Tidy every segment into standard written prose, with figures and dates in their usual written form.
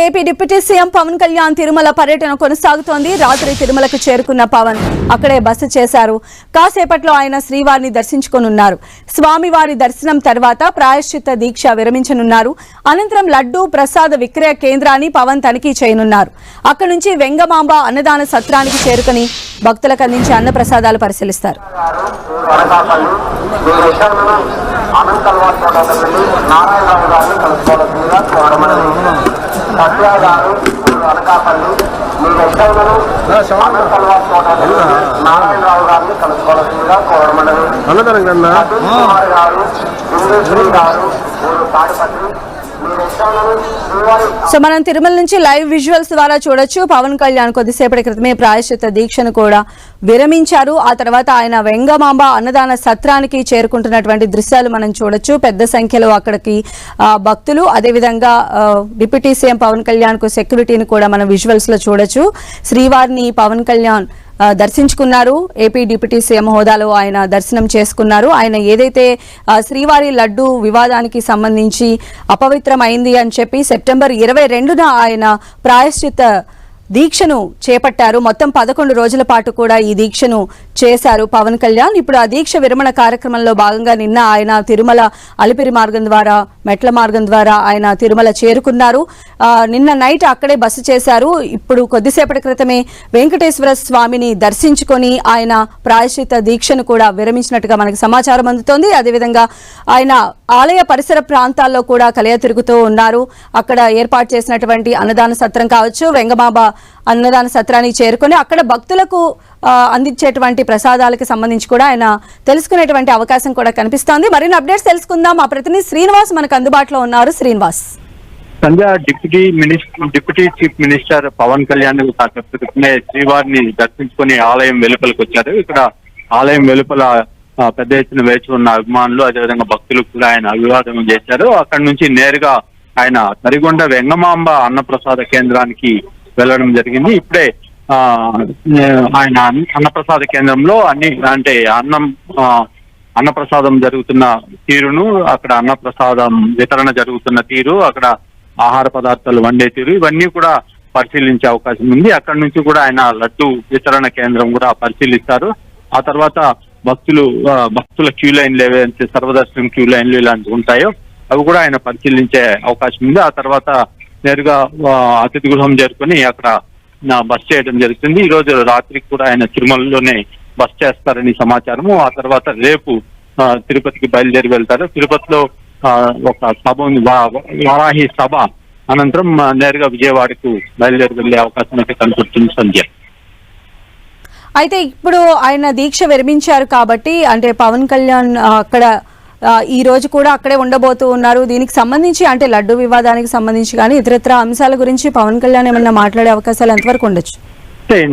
AP deputy CM Pawan Kalyan Tirumala పర్యటన కొనసాగుతోంది. రాత్రి తిరుమలకు చేరుకున్న పవన్ అక్కడే బస చేశారు. కాసేపట్లో ఆయన శ్రీవారిని దర్శించుకోనున్నారు. స్వామివారి దర్శనం తర్వాత ప్రాయశ్చిత్త దీక్ష విరమించనున్నారు. అనంతరం లడ్డూ ప్రసాద విక్రయ కేంద్రాన్ని పవన్ తనిఖీ చేయనున్నారు. అక్కడి నుంచి వెంగమాంబ అన్నదాన సత్రానికి చేరుకుని భక్తులకు అందించే అన్న ప్రసాదాలు పరిశీలిస్తారు. సో మనం తిరుమల నుంచి లైవ్ విజువల్స్ ద్వారా చూడొచ్చు. పవన్ కళ్యాణ్ కొద్దిసేపటి క్రితమే ప్రాయశ్చిత్త దీక్షను కూడా విరమించారు. ఆ తర్వాత ఆయన వెంగమాంబ అన్నదాన సత్రానికి చేరుకుంటున్నటువంటి దృశ్యాలు మనం చూడొచ్చు. పెద్ద సంఖ్యలో అక్కడికి భక్తులు, అదేవిధంగా డిప్యూటీ సీఎం పవన్ కళ్యాణ్ కు సెక్యూరిటీని కూడా మనం విజువల్స్ లో చూడొచ్చు. శ్రీవారిని పవన్ కళ్యాణ్ దర్శించుకున్నారు. ఏపీ డిప్యూటీ సీఎం హోదాలో ఆయన దర్శనం చేసుకున్నారు. ఆయన ఏదైతే శ్రీవారి లడ్డు వివాదానికి సంబంధించి అపవిత్రమైంది అని చెప్పి సెప్టెంబర్ 22న ఆయన ప్రాయశ్చిత్త దీక్షను చేపట్టారు. మొత్తం 11 రోజుల పాటు కూడా ఈ దీక్షను చేశారు పవన్ కళ్యాణ్. ఇప్పుడు ఆ దీక్ష విరమణ కార్యక్రమంలో భాగంగా నిన్న ఆయన తిరుమల అలిపిరి మార్గం ద్వారా, మెట్ల మార్గం ద్వారా ఆయన తిరుమల చేరుకున్నారు. నిన్న నైట్ అక్కడే బస చేశారు. ఇప్పుడు కొద్దిసేపటి క్రితమే వెంకటేశ్వర స్వామిని దర్శించుకొని ఆయన ప్రాయశ్చిత్త దీక్షను కూడా విరమించినట్టుగా మనకు సమాచారం అందుతోంది. అదేవిధంగా ఆయన ఆలయ పరిసర ప్రాంతాల్లో కూడా కలయ తిరుగుతూ ఉన్నారు. అక్కడ ఏర్పాటు చేసినటువంటి అన్నదాన సత్రం కావచ్చు, వెంగమాంబ అన్నదాన సత్రానికి చేరుకొని అక్కడ భక్తులకు అందించేటువంటి ప్రసాదాలకు సంబంధించి కూడా ఆయన తెలుసుకునేటువంటి అవకాశం కూడా కనిపిస్తోంది. మరిన్ని అప్డేట్స్ తెలుసుకుందాం. మా ప్రతినిధి శ్రీనివాస్ మనకు అందుబాటులో ఉన్నారు. Srinivas. Sandhya, deputy chief minister Pawan Kalyan శ్రీవారిని దర్శించుకుని ఆలయం వెలుపలకు వచ్చారు. ఇక్కడ ఆలయం వెలుపల పెద్ద ఎత్తున వేచి ఉన్న అభిమానులు, అదేవిధంగా భక్తులు కూడా ఆయన అభివాదం చేశారు. అక్కడి నుంచి నేరుగా ఆయన తరిగొండ వెంగమాంబ అన్నప్రసాద కేంద్రానికి వెళ్ళడం జరిగింది. ఇప్పుడే ఆయన అన్నప్రసాద కేంద్రంలో అన్నప్రసాదం జరుగుతున్న తీరును, అక్కడ అన్నప్రసాదం వితరణ జరుగుతున్న తీరు, అక్కడ ఆహార పదార్థాలు వండే తీరు, ఇవన్నీ కూడా పరిశీలించే అవకాశం ఉంది. అక్కడి నుంచి కూడా ఆయన లడ్డు వితరణ కేంద్రం కూడా పరిశీలిస్తారు. ఆ తర్వాత భక్తుల క్యూ లైన్లు ఏవైతే సర్వదర్శనం క్యూ లైన్లు ఇలాంటివి ఉంటాయో అవి కూడా ఆయన పరిశీలించే అవకాశం ఉంది. ఆ తర్వాత నేరుగా అతిథి గృహం చేరుకుని అక్కడ బస్ చేయడం జరుగుతుంది. ఈ రోజు రాత్రికి కూడా ఆయన తిరుమలలోనే బస్ చేస్తారని సమాచారము. ఆ తర్వాత రేపు తిరుపతికి బయలుదేరి వెళ్తారు. తిరుపతిలో ఒక సభ ఉంది, వారాహి సభ అనంతరం నేరుగా విజయవాడకు బయలుదేరి వెళ్లే అవకాశం అయితే కనిపిస్తుంది. సంధ్య, అయితే ఇప్పుడు ఆయన దీక్ష విరమించారు కాబట్టి అంటే పవన్ కళ్యాణ్ అక్కడ ఈ రోజు కూడా అక్కడే ఉండబోతూ ఉన్నారు. దీనికి సంబంధించి అంటే లడ్డు వివాదానికి సంబంధించి కానీ ఇతరత్ర అంశాల గురించి పవన్ కళ్యాణ్ ఏమన్నా మాట్లాడే అవకాశాలు ఎంతవరకు ఉండొచ్చు?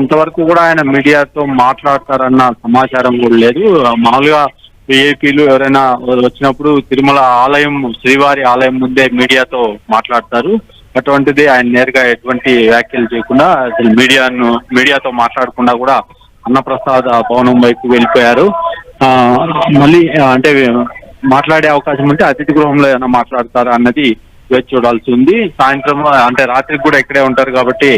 ఇంతవరకు కూడా ఆయన మీడియాతో మాట్లాడతారన్న సమాచారం కూడా లేదు. మామూలుగా విఐపీలు ఎవరైనా వచ్చినప్పుడు తిరుమల ఆలయం, శ్రీవారి ఆలయం ముందే మీడియాతో మాట్లాడతారు. అటువంటిది ఆయన నేరుగా ఎటువంటి వ్యాఖ్యలు చేయకుండా అసలు మీడియాతో మాట్లాడకుండా కూడా అన్నప్రసాద భవనం వైపు వెళ్ళిపోయారు. మళ్ళీ అంటే మాట్లాడే అవకాశం ఉంటే అతిథి గృహంలో ఏమైనా మాట్లాడతారా అన్నది వేచి చూడాల్సి ఉంది. సాయంత్రం అంటే రాత్రికి కూడా ఇక్కడే ఉంటారు కాబట్టి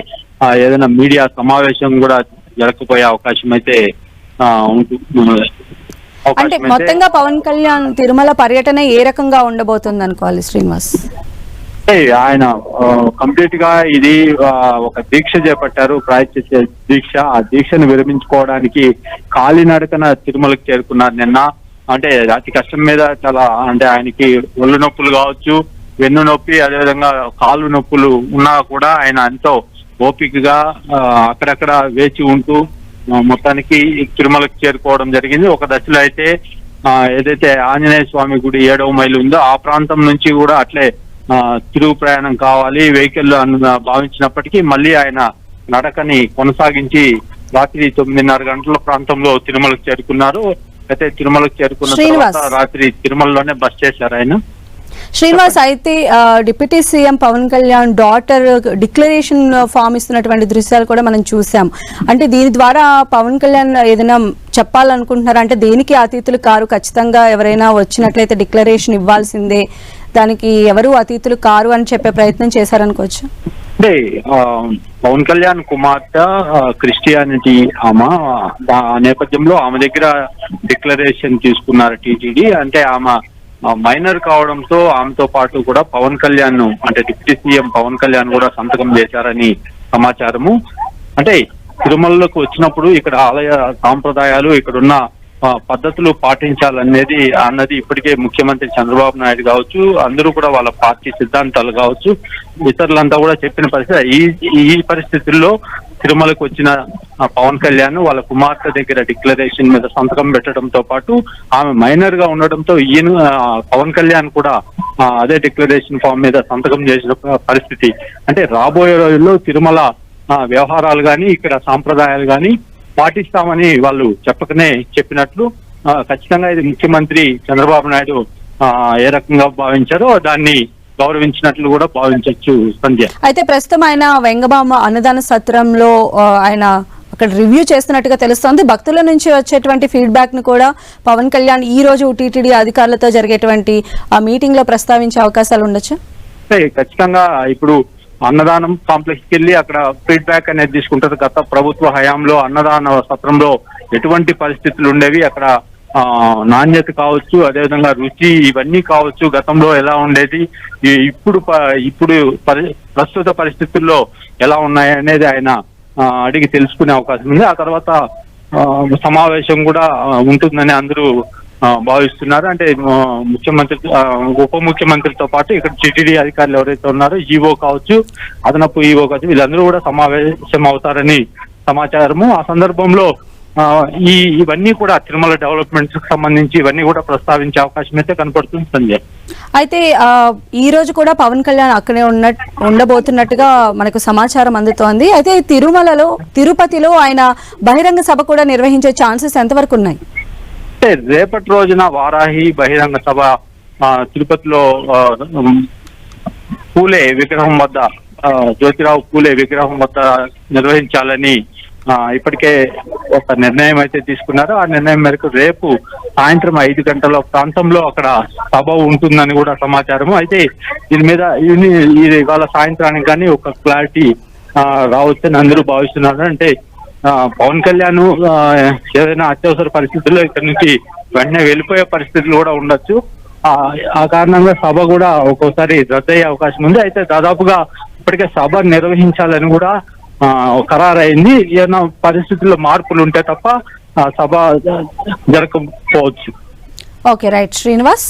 ఏదైనా మీడియా సమావేశం కూడా జరగకపోయే అవకాశం అయితే అంటే మొత్తంగా పవన్ కళ్యాణ్ తిరుమల పర్యటన ఏ రకంగా ఉండబోతుంది అనుకోవాలి శ్రీనివాస్? ఆయన కంప్లీట్ గా ఇది ఒక దీక్ష చేపట్టారు, ప్రాయశ్చిత్త దీక్ష. ఆ దీక్షను విరమించుకోవడానికి కాలినడకన తిరుమలకు చేరుకున్నారు నిన్న. అంటే అతి కష్టం మీద చాలా అంటే ఆయనకి ఒళ్ళు నొప్పులు కావచ్చు, వెన్ను నొప్పి, అదేవిధంగా కాళ్ళు నొప్పులు ఉన్నా కూడా ఆయన ఎంతో ఓపికగా అక్కడక్కడ వేచి ఉంటూ మొత్తానికి తిరుమలకు చేరుకోవడం జరిగింది. ఒక దశలో అయితే ఏదైతే ఆంజనేయ స్వామి గుడి 7వ మైలు ఉందో ఆ ప్రాంతం నుంచి కూడా అట్లే తిరుగు ప్రయాణం కావాలి వెహికల్ భావించినప్పటికీ మళ్ళీ ఆయన నడకని కొనసాగించి రాత్రి 9:30 గంటల ప్రాంతంలో తిరుమలకు చేరుకున్నారు. అయితే తిరుమలకు చేరుకున్న తర్వాత రాత్రి తిరుమలలోనే బస్ చేశారు ఆయన. శ్రీనివాస్, అయితే deputy CM Pawan Kalyan daughter declaration form ఇస్తున్నటువంటి దృశ్యాలు కూడా మనం చూసాం. అంటే దీని ద్వారా పవన్ కళ్యాణ్ ఏదైనా చెప్పాలనుకుంటున్నారా? అంటే దేనికి అతిథులు కారు, ఖచ్చితంగా ఎవరైనా వచ్చినట్లయితే డిక్లరేషన్ ఇవ్వాల్సిందే, దానికి ఎవరు అతిథులు కారు అని చెప్పే ప్రయత్నం చేశారనుకోవచ్చు. అంటే పవన్ కళ్యాణ్ కుమార్తె క్రిస్టియానిటీ ఆమె, ఆ నేపథ్యంలో ఆమె దగ్గర డిక్లరేషన్ తీసుకున్నారు టీటీడీ. అంటే ఆమె మైనర్ కావడంతో ఆమెతో పాటు కూడా పవన్ కళ్యాణ్ అంటే డిప్యూటీ సీఎం పవన్ కళ్యాణ్ కూడా సంతకం చేశారని సమాచారము. అంటే తిరుమలలోకి వచ్చినప్పుడు ఇక్కడ ఆలయ సాంప్రదాయాలు, ఇక్కడున్న పద్ధతులు పాటించాలనేది అన్నది ఇప్పటికే ముఖ్యమంత్రి చంద్రబాబు నాయుడు కావచ్చు, అందరూ కూడా వాళ్ళ పార్టీ సిద్ధాంతాలు కావచ్చు, ఇతరులంతా కూడా చెప్పిన పరిస్థితి. ఈ పరిస్థితుల్లో తిరుమలకు వచ్చిన పవన్ కళ్యాణ్ వాళ్ళ కుమార్తె దగ్గర డిక్లరేషన్ మీద సంతకం పెట్టడంతో పాటు ఆమె మైనర్ గా ఉండడంతో ఈయన పవన్ కళ్యాణ్ కూడా అదే డిక్లరేషన్ ఫామ్ మీద సంతకం చేసిన పరిస్థితి. అంటే రాబోయే రోజుల్లో తిరుమల వ్యవహారాలు కానీ ఇక్కడ సాంప్రదాయాలు కానీ పాటిస్తామని వాళ్ళు చెప్పినట్లు ఖచ్చితంగా ఇది ముఖ్యమంత్రి చంద్రబాబు నాయుడు ఏ రకంగా భావించారో దాన్ని గౌరవించినట్లు కూడా భావించవచ్చు సంధ్య. అయితే ప్రస్తుతం ఆయన వెంగబామ అన్నదాన సత్రంలో ఆయన అక్కడ రివ్యూ చేస్తున్నట్టుగా తెలుస్తోంది. భక్తుల నుంచి వచ్చేటువంటి ఫీడ్బ్యాక్ ను కూడా పవన్ కళ్యాణ్ ఈ రోజు టీటీడీ అధికారులతో జరిగేటువంటి ఆ మీటింగ్ లో ప్రస్తావించే అవకాశాలు ఉండొచ్చు. ఖచ్చితంగా ఇప్పుడు అన్నదానం కాంప్లెక్స్ కి వెళ్ళి అక్కడ ఫీడ్బ్యాక్ అనేది తీసుకుంటారు. గత ప్రభుత్వ హయాంలో అన్నదాన సత్రంలో ఎటువంటి పరిస్థితులు ఉండేవి, అక్కడ నాణ్యత కావచ్చు, అదేవిధంగా రుచి ఇవన్నీ కావచ్చు, గతంలో ఎలా ఉండేది, ఇప్పుడు ప్రస్తుత పరిస్థితుల్లో ఎలా ఉన్నాయి అనేది ఆయన అడిగి తెలుసుకునే అవకాశం ఉంది. ఆ తర్వాత సమావేశం కూడా ఉంటుందని అందరూ భావిస్తున్నారు. అంటే ముఖ్యమంత్రి, ఉప ముఖ్యమంత్రితో పాటు ఇక్కడ టీటీడీ అధికారులు ఎవరైతే ఉన్నారో ఈవో కావచ్చు, అదనపు ఈవో కావచ్చు, వీళ్ళందరూ కూడా సమావేశం అవుతారని సమాచారము. ఆ సందర్భంలో ఇవన్నీ కూడా తిరుమల డెవలప్మెంట్స్ కి సంబంధించి ఇవన్నీ కూడా ప్రస్తావించే అవకాశం అయితే కనపడుతుంది సంజయ్. అయితే ఈ రోజు కూడా పవన్ కళ్యాణ్ అక్కడే ఉండబోతున్నట్టుగా మనకు సమాచారం అందుతోంది. అయితే తిరుపతిలో ఆయన బహిరంగ సభ కూడా నిర్వహించే ఛాన్సెస్ ఎంతవరకు ఉన్నాయి? రేపటి రోజున వారాహి బహిరంగ సభ తిరుపతిలో పూలే విగ్రహం వద్ద, జ్యోతిరావు పూలే విగ్రహం వద్ద నిర్వహించాలని ఇప్పటికే ఒక నిర్ణయం అయితే తీసుకున్నారు. ఆ నిర్ణయం మేరకు రేపు సాయంత్రం 5 గంటల ప్రాంతంలో అక్కడ సభ ఉంటుందని కూడా సమాచారము. అయితే దీని మీద ఇవాళ సాయంత్రానికి కానీ ఒక క్లారిటీ రావచ్చని అందరూ భావిస్తున్నారు. అంటే పవన్ కళ్యాణ్ ఏదైనా అత్యవసర పరిస్థితుల్లో ఇక్కడ నుంచి వెంటనే వెళ్ళిపోయే పరిస్థితులు కూడా ఉండొచ్చు. ఆ కారణంగా సభ కూడా ఒక్కోసారి రద్దయ్యే అవకాశం ఉంది. అయితే దాదాపుగా ఇప్పటికే సభ నిర్వహించాలని కూడా ఖరారైంది. ఏదైనా పరిస్థితుల్లో మార్పులు ఉంటే తప్ప సభ జరగకపోవచ్చు. Okay, right Srinivas.